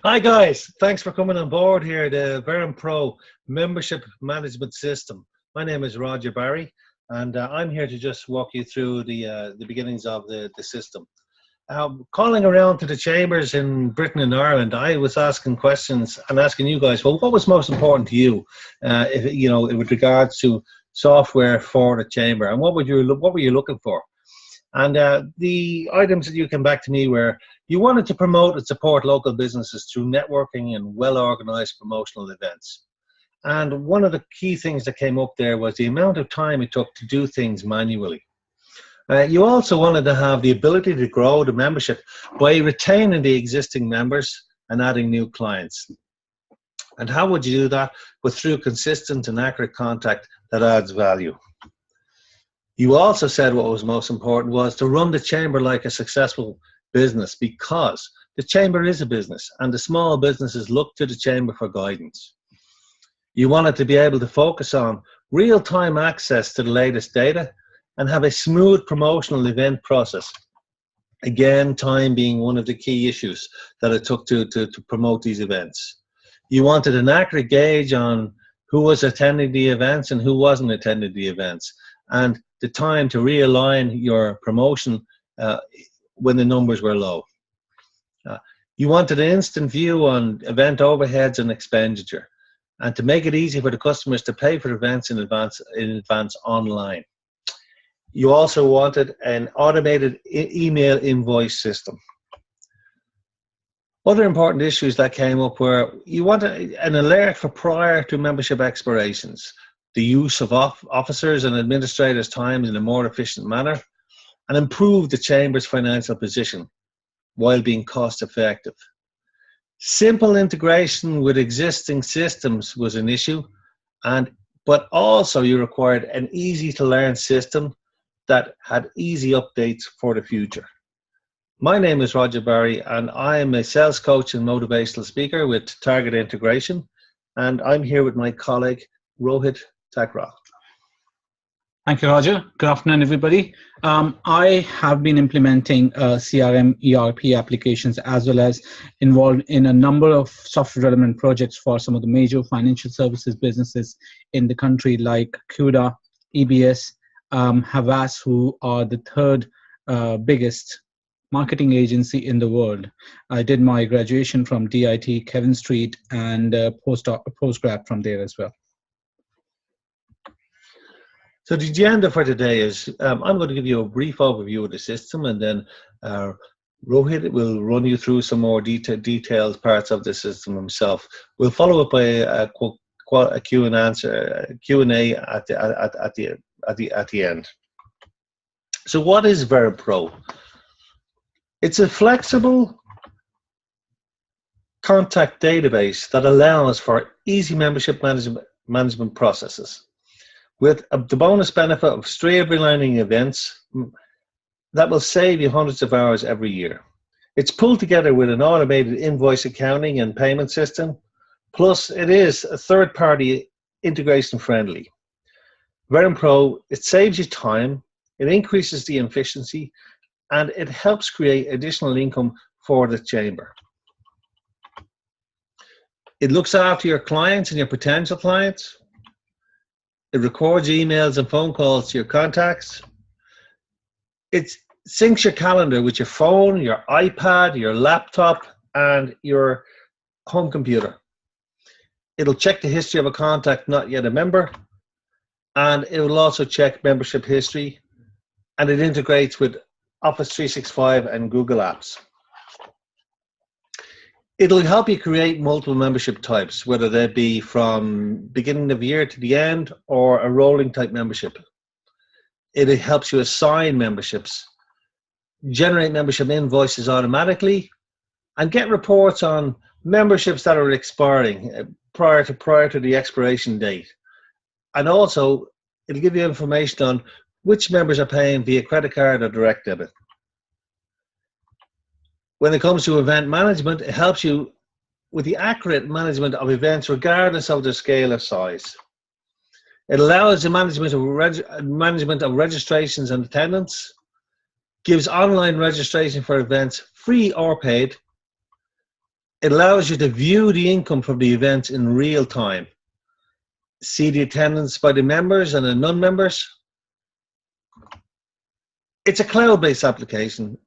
Hi guys, thanks for coming on board here, the Verum Pro membership management system. My name is Roger Barry, and I'm here to just walk you through the beginnings of the system. Calling around to the chambers in Britain and Ireland, I was asking questions and asking you guys, well, what was most important to you, with regards to software for the chamber, and what were you looking for? And the items that you came back to me were, you wanted to promote and support local businesses through networking and well-organized promotional events. And one of the key things that came up there was the amount of time it took to do things manually. You also wanted to have the ability to grow the membership by retaining the existing members and adding new clients. And how would you do that? But through consistent and accurate contact that adds value. You also said what was most important was to run the chamber like a successful business, because the chamber is a business and the small businesses look to the chamber for guidance. You wanted to be able to focus on real-time access to the latest data and have a smooth promotional event process. Again, time being one of the key issues that it took to promote these events. You wanted an accurate gauge on who was attending the events and who wasn't attending the events, and the time to realign your promotion when the numbers were low. You wanted an instant view on event overheads and expenditure, and to make it easy for the customers to pay for events in advance online. You also wanted an automated email invoice system. Other important issues that came up were, you wanted an alert for prior to membership expirations, the use of officers and administrators' time in a more efficient manner, and improve the chamber's financial position while being cost effective. Simple integration with existing systems was an issue, but also you required an easy to learn system that had easy updates for the future. My name is Roger Barry, and I am a sales coach and motivational speaker with Target Integration, and I'm here with my colleague Rohit Thakral. Thank you, Roger. Good afternoon, everybody. I have been implementing CRM, ERP applications, as well as involved in a number of software development projects for some of the major financial services businesses in the country, like CUDA, EBS, Havas, who are the third biggest marketing agency in the world. I did my graduation from DIT, Kevin Street, and postgrad from there as well. So the agenda for today is, I'm going to give you a brief overview of the system, and then Rohit will run you through some more detailed parts of the system himself. We'll follow up by a Q&A at the end. So what is Verum Pro? It's a flexible contact database that allows for easy membership management processes, with the bonus benefit of streamlining events that will save you hundreds of hours every year. It's pulled together with an automated invoice accounting and payment system, plus it is a third-party integration friendly. Verum Pro, it saves you time, it increases the efficiency, and it helps create additional income for the chamber. It looks after your clients and your potential clients. It records emails and phone calls to your contacts. It syncs your calendar with your phone, your iPad, your laptop, and your home computer. It'll check the history of a contact not yet a member, and it will also check membership history, and it integrates with Office 365 and Google Apps. It'll help you create multiple membership types, whether they be from beginning of year to the end or a rolling type membership. It helps you assign memberships, generate membership invoices automatically, and get reports on memberships that are expiring prior to the expiration date. And also, it'll give you information on which members are paying via credit card or direct debit. When it comes to event management, it helps you with the accurate management of events regardless of their scale or size. It allows the management of registrations and attendance, gives online registration for events free or paid. It allows you to view the income from the events in real time, see the attendance by the members and the non-members. It's a cloud-based application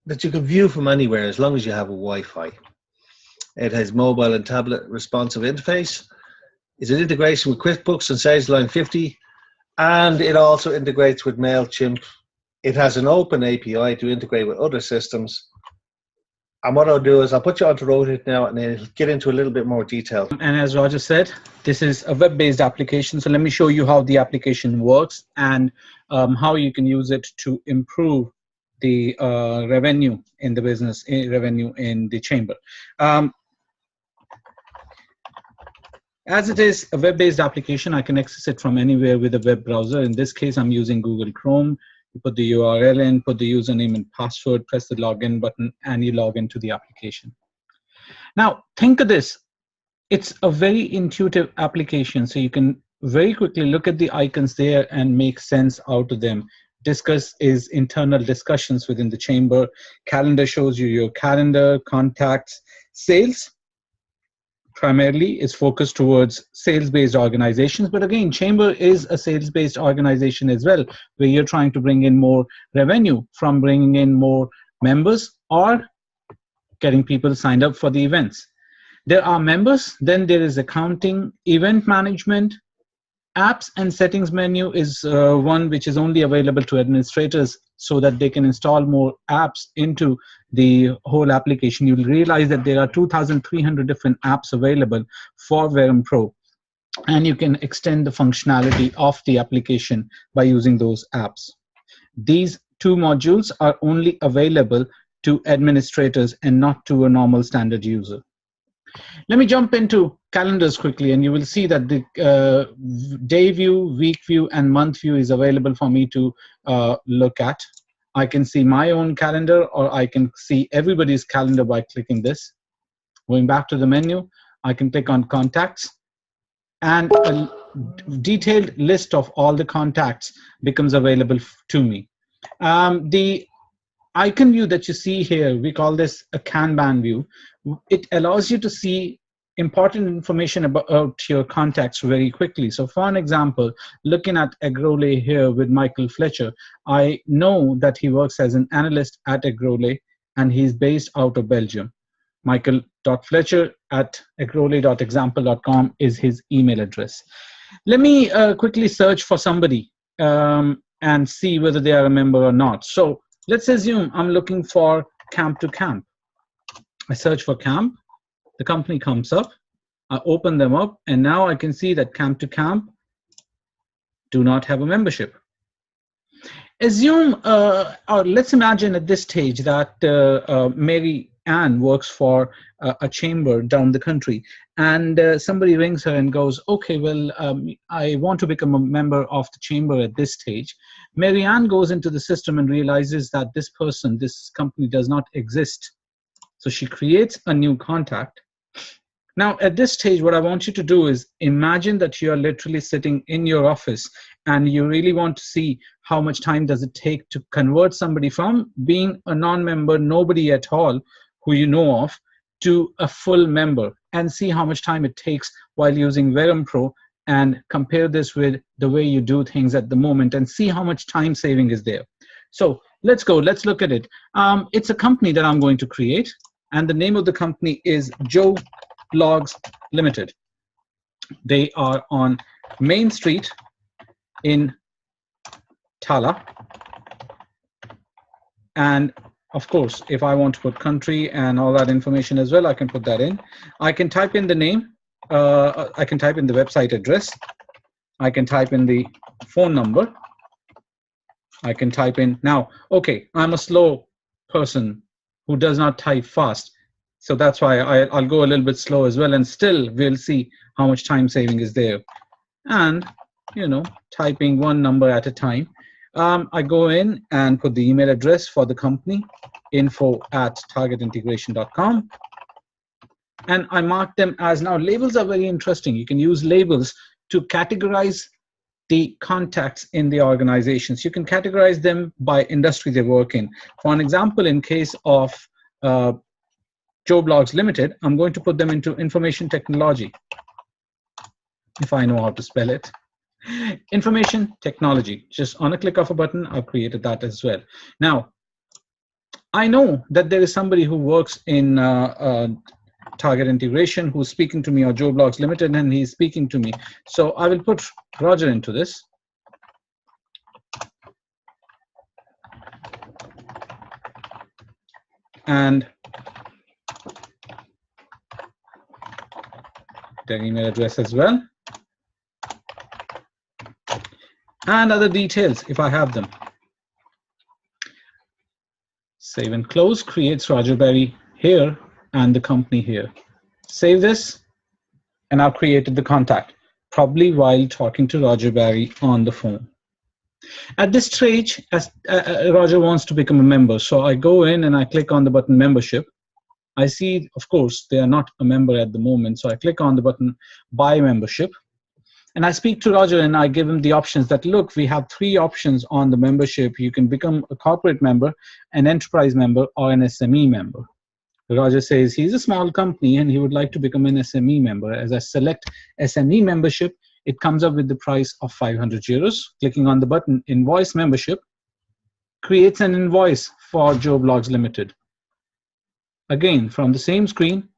that you can view from anywhere as long as you have a Wi-Fi. It has mobile and tablet responsive interface. It's an integration with QuickBooks and SageLine 50, and it also integrates with MailChimp. It has an open API to integrate with other systems. And what I'll do is I'll put you onto Rohit now and then get into a little bit more detail. And as Roger said, this is a web-based application. So let me show you how the application works and how you can use it to improve the revenue in the business, revenue in the chamber. As it is a web-based application, I can access it from anywhere with a web browser. In this case, I'm using Google Chrome. You put the URL in, put the username and password, press the login button, and you log into the application. Now, think of this. It's a very intuitive application, so you can very quickly look at the icons there and make sense out of them. Discuss is internal discussions within the chamber. Calendar shows you your calendar, contacts. Sales primarily is focused towards sales-based organizations, but again, chamber is a sales-based organization as well, where you're trying to bring in more revenue from bringing in more members or getting people signed up for the events. There are members, then there is accounting, event management, apps and settings menu is one which is only available to administrators so that they can install more apps into the whole application. You'll realize that there are 2,300 different apps available for Verum Pro, and you can extend the functionality of the application by using those apps. These two modules are only available to administrators and not to a normal standard user. Let me jump into calendars quickly, and you will see that the day view, week view, and month view is available for me to look at. I can see my own calendar, or I can see everybody's calendar by clicking this. Going back to the menu, I can click on contacts, and a detailed list of all the contacts becomes available to me. The icon view that you see here, we call this a Kanban view. It allows you to see important information about your contacts very quickly. So for an example, looking at Agrole here with Michael Fletcher, I know that he works as an analyst at Agrole and he's based out of Belgium. michael.fletcher@agrole.example.com is his email address. Let me quickly search for somebody and see whether they are a member or not. So let's assume I'm looking for Camp to Camp. I search for Camp, the company comes up, I open them up, and now I can see that Camp to Camp do not have a membership. Assume, or let's imagine at this stage that Mary Ann works for a chamber down the country, and somebody rings her and goes, okay, well, I want to become a member of the chamber at this stage. Mary Ann goes into the system and realizes that this person, this company does not exist. So she creates a new contact. Now, at this stage, what I want you to do is imagine that you're literally sitting in your office and you really want to see how much time does it take to convert somebody from being a non-member, nobody at all who you know of, to a full member, and see how much time it takes while using Verum Pro, and compare this with the way you do things at the moment and see how much time saving is there. So let's go, let's look at it. It's a company that I'm going to create, and the name of the company is Joe Blogs Limited. They are on Main Street in Tala. And of course, if I want to put country and all that information as well, I can put that in. I can type in the name. I can type in the website address. I can type in the phone number. I can type in now, okay, I'm a slow person who does not type fast. So that's why I'll go a little bit slow as well, and still we'll see how much time saving is there. And, you know, typing one number at a time. I go in and put the email address for the company, info@targetintegration.com. And I mark them as, now labels are very interesting. You can use labels to categorize the contacts in the organizations. You can categorize them by industry they work in. For an example, in case of Joe Blogs Limited, I'm going to put them into information technology, if I know how to spell it. Information technology. Just on a click of a button, I've created that as well. Now, I know that there is somebody who works in target integration who's speaking to me, or Joe Blogs Limited, and he's speaking to me. So I will put Roger into this. And their email address as well. And other details if I have them. Save and close creates Roger Berry here and the company here. Save this, and I've created the contact, probably while talking to Roger Berry on the phone. At this stage, as Roger wants to become a member, so I go in and I click on the button membership. I see, of course, they are not a member at the moment, so I click on the button buy membership. And I speak to Roger and I give him the options that, look, we have 3 options on the membership. You can become a corporate member, an enterprise member, or an SME member. Roger says he's a small company and he would like to become an SME member. As I select SME membership, it comes up with the price of 500 euros. Clicking on the button invoice membership creates an invoice for Joe Blogs Limited. Again, from the same screen,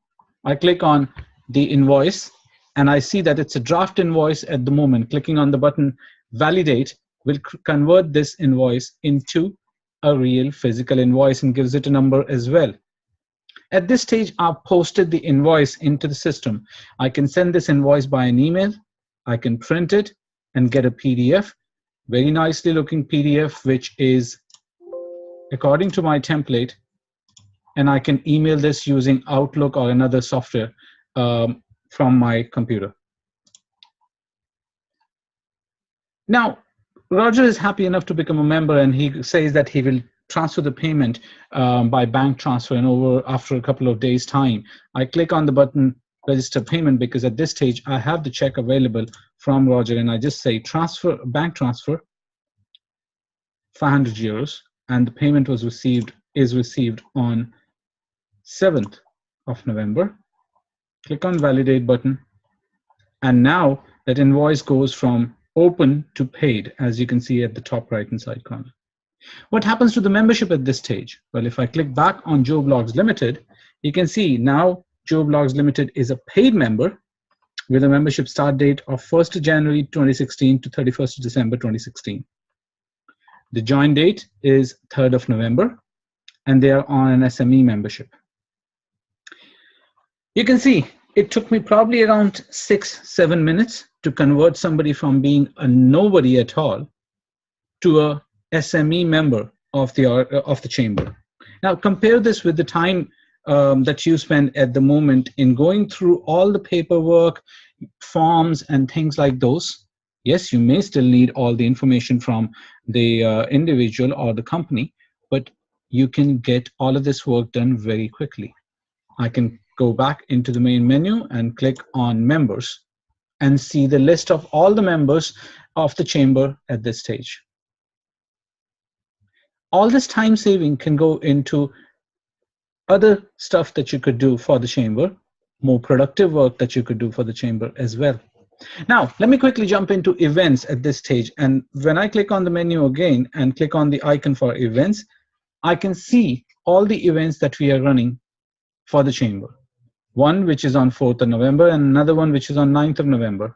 I click on the invoice and I see that it's a draft invoice at the moment. Clicking on the button validate will convert this invoice into a real physical invoice and gives it a number as well. At this stage, I've posted the invoice into the system. I can send this invoice by an email. I can print it and get a PDF, very nicely looking PDF, which is according to my template. And I can email this using Outlook or another software from my computer. Now, Roger is happy enough to become a member, and he says that he will transfer the payment by bank transfer and after a couple of days' time. I click on the button register payment because at this stage I have the check available from Roger, and I just say transfer, bank transfer, 500 euros, and the payment is received on 7th of November. Click on validate button, and now that invoice goes from open to paid, as you can see at the top right hand side corner. What happens to the membership at this stage? Well, if I click back on Joe Blogs Limited, you can see now Joe Blogs Limited is a paid member with a membership start date of 1st of January 2016 to 31st of December 2016. The join date is 3rd of November, and they are on an SME membership. You can see it took me probably around 6-7 minutes to convert somebody from being a nobody at all to a SME member of the chamber. Now compare this with the time that you spend at the moment in going through all the paperwork, forms, and things like those. Yes, you may still need all the information from the individual or the company, but you can get all of this work done very quickly. I can go back into the main menu and click on members and see the list of all the members of the chamber at this stage. All this time saving can go into other stuff that you could do for the chamber, more productive work that you could do for the chamber as well. Now, let me quickly jump into events at this stage. And when I click on the menu again and click on the icon for events, I can see all the events that we are running for the chamber. One which is on 4th of November and another one which is on 9th of November.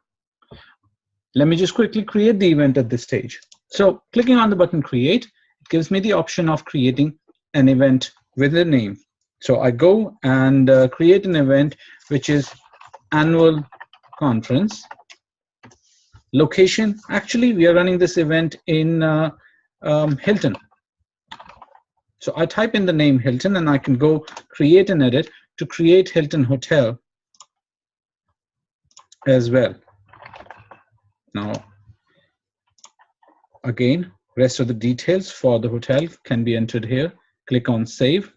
Let me just quickly create the event at this stage. So clicking on the button create, it gives me the option of creating an event with a name. So I go and create an event which is annual conference. Location, actually we are running this event in Hilton. So I type in the name Hilton and I can go create and edit to create Hilton Hotel as well. Now, again, rest of the details for the hotel can be entered here. Click on save.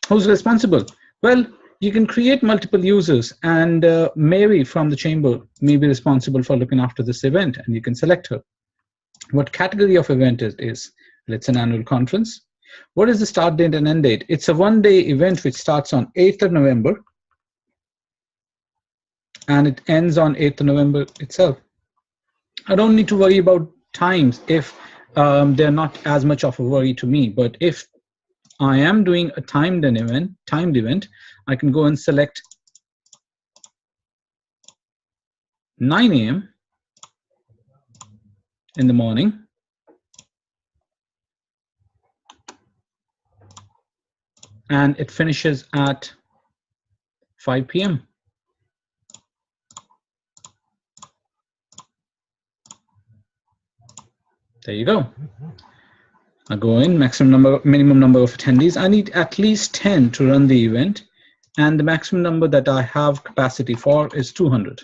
Who's responsible? Well, you can create multiple users, and Mary from the chamber may be responsible for looking after this event, and you can select her. What category of event it is? Well, it's an annual conference. What is the start date and end date? It's a one-day event which starts on 8th of November and it ends on 8th of November itself. I don't need to worry about times if they're not as much of a worry to me. But if I am doing a timed event, I can go and select 9 a.m. in the morning. And it finishes at 5 p.m. There you go. I go in, minimum number of attendees. I need at least 10 to run the event, and the maximum number that I have capacity for is 200.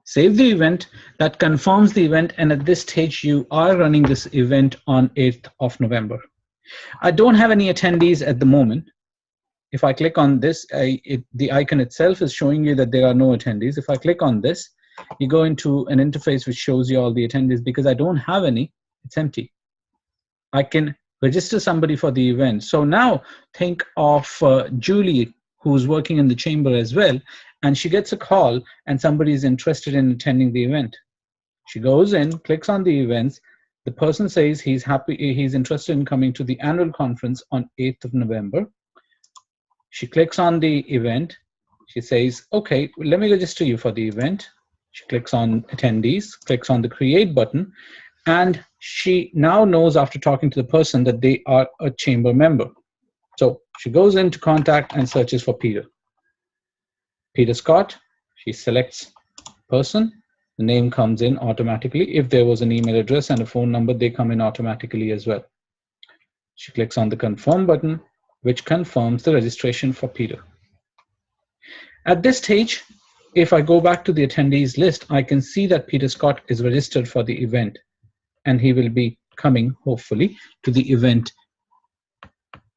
Save the event. That confirms the event, and at this stage, you are running this event on 8th of November. I don't have any attendees at the moment. If I click on this, the icon itself is showing you that there are no attendees. If I click on this, you go into an interface which shows you all the attendees. Because I don't have any, it's empty. I can register somebody for the event. So now think of Julie, who's working in the chamber as well, and she gets a call and somebody is interested in attending the event. She goes in, clicks on the events. The person says he's interested in coming to the annual conference on 8th of November. She clicks on the event. She says, okay, let me register you for the event. She clicks on attendees, clicks on the create button, and she now knows after talking to the person that they are a chamber member. So she goes into contact and searches for Peter. Peter Scott, she selects person, the name comes in automatically. If there was an email address and a phone number, they come in automatically as well. She clicks on the confirm button, which confirms the registration for Peter. At this stage, if I go back to the attendees list, I can see that Peter Scott is registered for the event, and he will be coming, hopefully, to the event.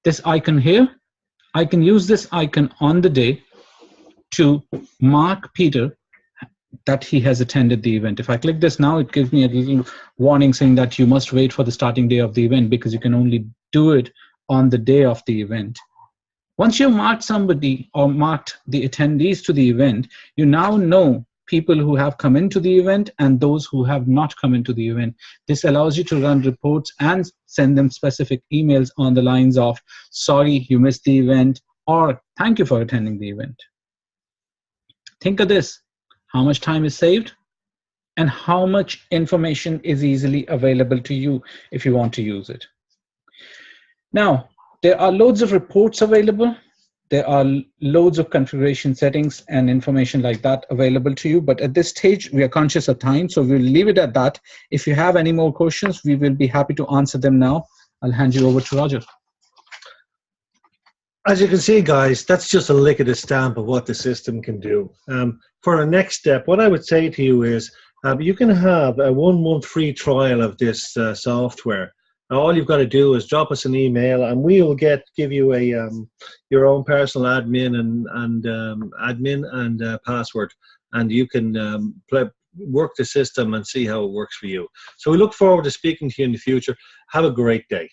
This icon here, I can use this icon on the day to mark Peter that he has attended the event. If I click this now, it gives me a little warning saying that you must wait for the starting day of the event because you can only do it on the day of the event. Once you've marked somebody or marked the attendees to the event, you now know people who have come into the event and those who have not come into the event. This allows you to run reports and send them specific emails on the lines of, sorry, you missed the event, or thank you for attending the event. Think of this, how much time is saved and how much information is easily available to you if you want to use it. Now, there are loads of reports available. There are loads of configuration settings and information like that available to you. But at this stage, we are conscious of time, so we'll leave it at that. If you have any more questions, we will be happy to answer them now. I'll hand you over to Roger. As you can see, guys, that's just a lick of the stamp of what the system can do. For our next step, what I would say to you is you can have a 1-month free trial of this software. All you've got to do is drop us an email, and we will give you a your own personal admin and password, and you can work the system and see how it works for you. So we look forward to speaking to you in the future. Have a great day.